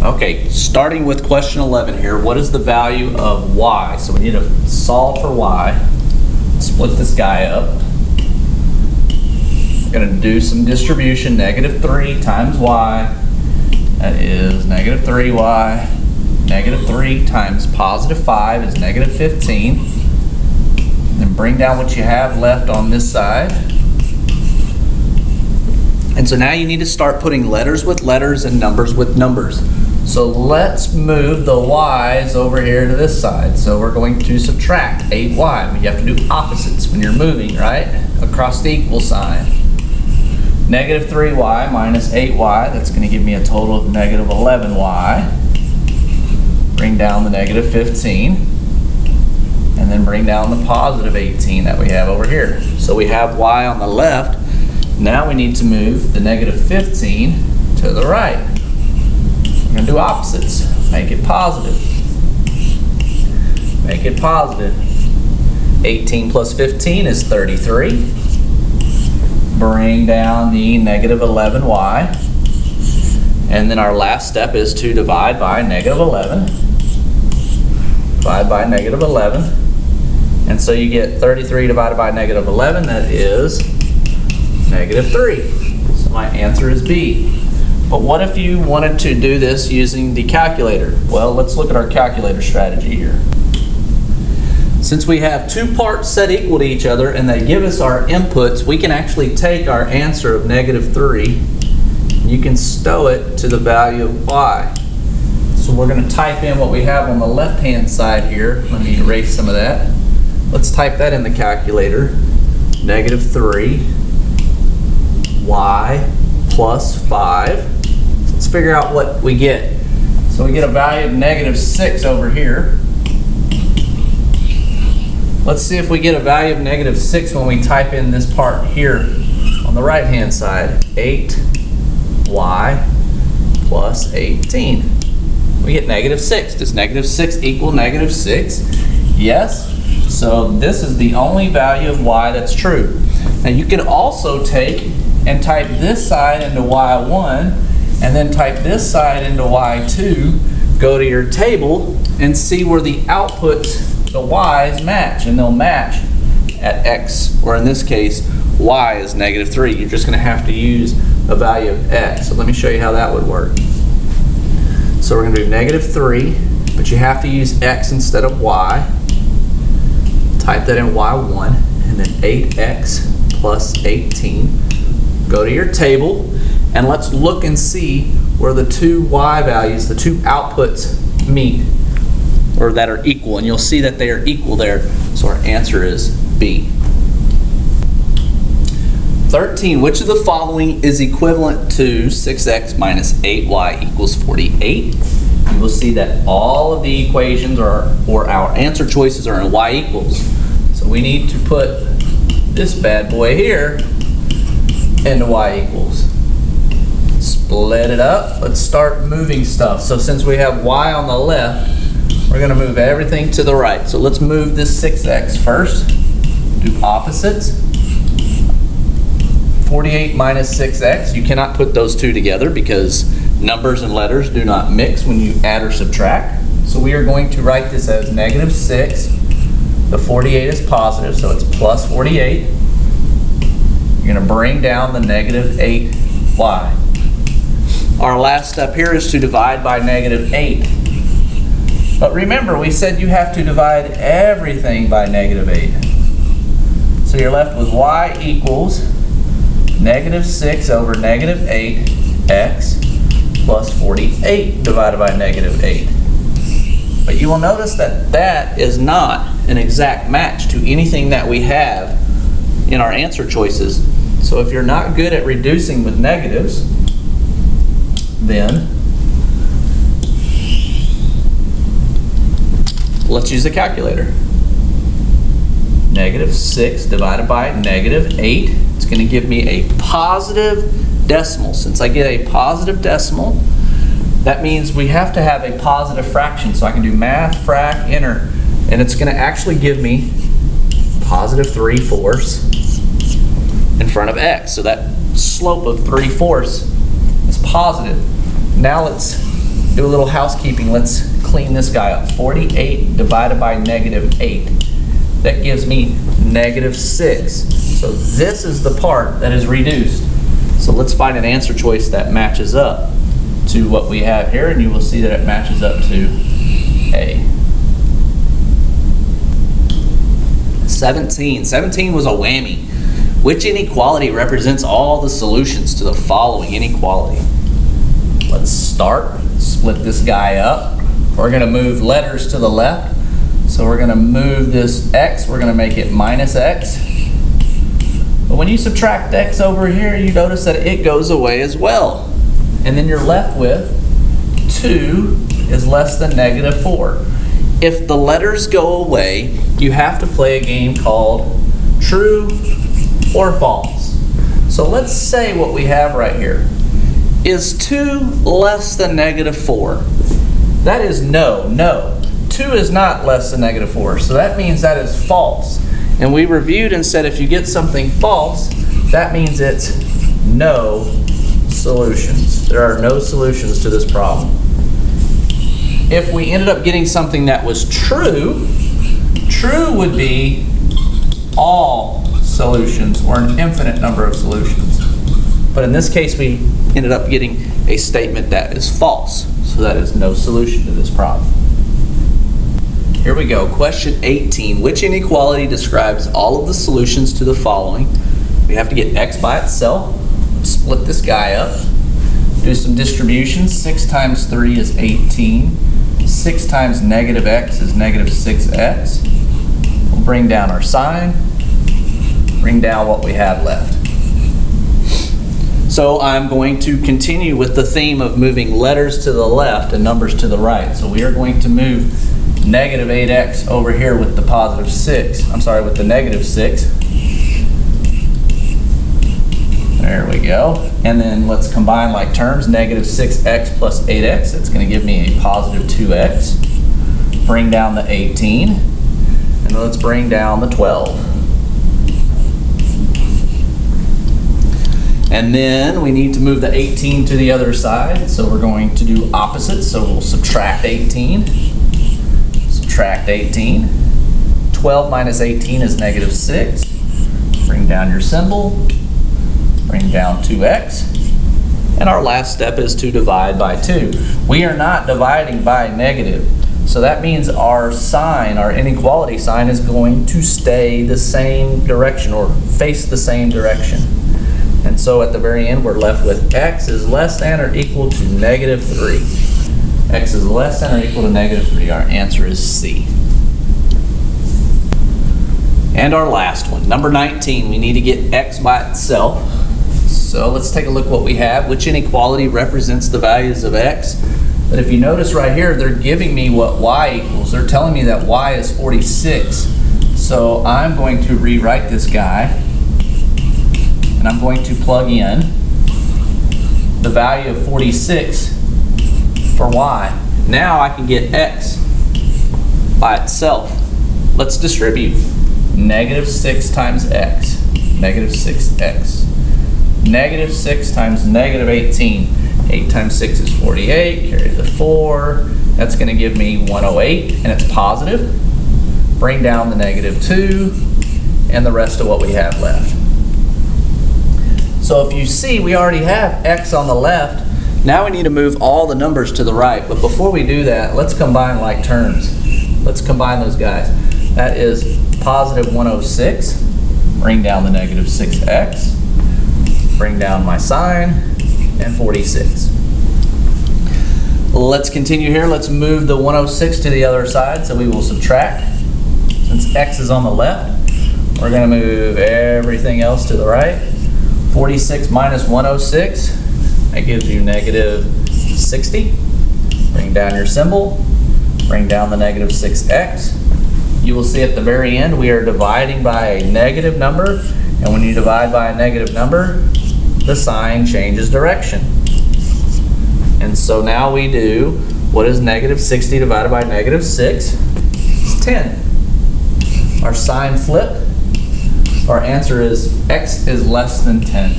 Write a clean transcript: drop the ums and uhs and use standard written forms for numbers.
Okay, starting with question 11 here, what is the value of y? So we need to solve for y. Split this guy up. We're going to do some distribution. -3 times y. That is -3y. -3 times +5 is -15. Then bring down what you have left on this side. And so now you need to start putting letters with letters and numbers with numbers. So let's move the y's over here to this side. So we're going to subtract 8y. You have to do opposites when you're moving, right? Across the equal sign. -3y minus 8y, that's going to give me a total of -11y. Bring down the -15. And then bring down the +18 that we have over here. So we have y on the left. Now we need to move the -15 to the right. We're going to do opposites. Make it positive. Make it positive. 18 plus 15 is 33. Bring down the -11y. And then our last step is to divide by -11. Divide by -11. And so you get 33 divided by -11, that is -3. So my answer is B. But what if you wanted to do this using the calculator? Well, let's look at our calculator strategy here. Since we have two parts set equal to each other and they give us our inputs, we can actually take our answer of -3 and you can stow it to the value of y. So we're going to type in what we have on the left-hand side here. Let me erase some of that. Let's type that in the calculator. -3 y plus 5. So let's figure out what we get. So we get a value of -6 over here. Let's see if we get a value of -6 when we type in this part here on the right hand side. 8y plus 18. We get -6. Does -6 equal -6? Yes. So this is the only value of y that's true. Now you can also take and type this side into y1 and then type this side into y2, go to your table and see where the outputs, the y's match, and they'll match at x, or in this case y is -3. You're just going to have to use a value of x. So let me show you how that would work. So we're going to do -3, but you have to use x instead of y. Type that in y1 and then 8x plus 18. Go to your table and let's look and see where the two y values, the two outputs meet, or that are equal, and you'll see that they are equal there. So our answer is B. 13, which of the following is equivalent to 6x minus 8y equals 48? You will see that all of the equations or our answer choices are in y equals. So we need to put this bad boy here into y equals. Split it up. Let's start moving stuff. So since we have y on the left, we're going to move everything to the right. So let's move this 6x first. Do opposites. 48 minus 6x. You cannot put those two together because numbers and letters do not mix when you add or subtract. So we are going to write this as -6. The 48 is positive, so it's plus 48. You're going to bring down the -8y. Our last step here is to divide by -8. But remember, we said you have to divide everything by -8. So you're left with y equals -6 over -8x plus 48 divided by -8. But you will notice that that is not an exact match to anything that we have in our answer choices. So if you're not good at reducing with negatives, then let's use a calculator. -6 divided by -8. It's going to give me a positive decimal. Since I get a positive decimal, that means we have to have a positive fraction. So I can do math, frac, enter, and it's going to actually give me positive 3/4 in front of x. So that slope of 3/4 is positive. Now let's do a little housekeeping. Let's clean this guy up. 48 divided by -8. That gives me -6. So this is the part that is reduced. So let's find an answer choice that matches up to what we have here, and you will see that it matches up to A. 17. 17 was a whammy. Which inequality represents all the solutions to the following inequality? Let's start. Split this guy up. We're going to move letters to the left. So we're going to move this x. We're going to make it -x. But when you subtract x over here, you notice that it goes away as well. And then you're left with 2 is less than -4. If the letters go away, you have to play a game called true or false. So let's say what we have right here. Is 2 less than -4? That is no. 2 is not less than -4, so that means that is false. And we reviewed and said if you get something false, that means it's no solutions. There are no solutions to this problem. If we ended up getting something that was true, true would be all solutions or an infinite number of solutions. But in this case, we ended up getting a statement that is false. So that is no solution to this problem. Here we go. Question 18. Which inequality describes all of the solutions to the following? We have to get x by itself. Split this guy up. Do some distributions. 6 times 3 is 18. 6 times -x is -6x. We'll bring down our sign. Bring down what we have left. So I'm going to continue with the theme of moving letters to the left and numbers to the right. So we are going to move -8x over here with the +6. I'm sorry, with the -6. There we go. And then let's combine like terms. -6x plus 8x. That's going to give me a +2x. Bring down the 18. And then let's bring down the 12. And then we need to move the 18 to the other side. So we're going to do opposites. So we'll subtract 18. Subtract 18. 12 minus 18 is -6. Bring down your symbol. Bring down 2x. And our last step is to divide by 2. We are not dividing by negative. So that means our sign, our inequality sign, is going to stay the same direction or face the same direction. And so at the very end, we're left with x is less than or equal to -3. X is less than or equal to -3. Our answer is C. And our last one, number 19, we need to get x by itself. So let's take a look what we have. Which inequality represents the values of x? But if you notice right here, they're giving me what y equals. They're telling me that y is 46. So I'm going to rewrite this guy. And I'm going to plug in the value of 46 for y. Now I can get x by itself. Let's distribute. -6 times x. -6x. -6 times -18. 8 times 6 is 48. Carry the 4. That's going to give me 108, and it's positive. Bring down the -2, and the rest of what we have left. So if you see, we already have x on the left. Now we need to move all the numbers to the right. But before we do that, let's combine like terms. Let's combine those guys. That is positive 106. Bring down the -6x. Bring down my sign. And 46. Let's continue here. Let's move the 106 to the other side. So we will subtract. Since x is on the left, we're going to move everything else to the right. 46 minus 106, that gives you -60. Bring down your symbol, bring down the -6x. You will see at the very end we are dividing by a negative number, and when you divide by a negative number, the sign changes direction. And so now we do, what is -60 divided by -6? It's 10. Our sign flip. Our answer is x is less than 10.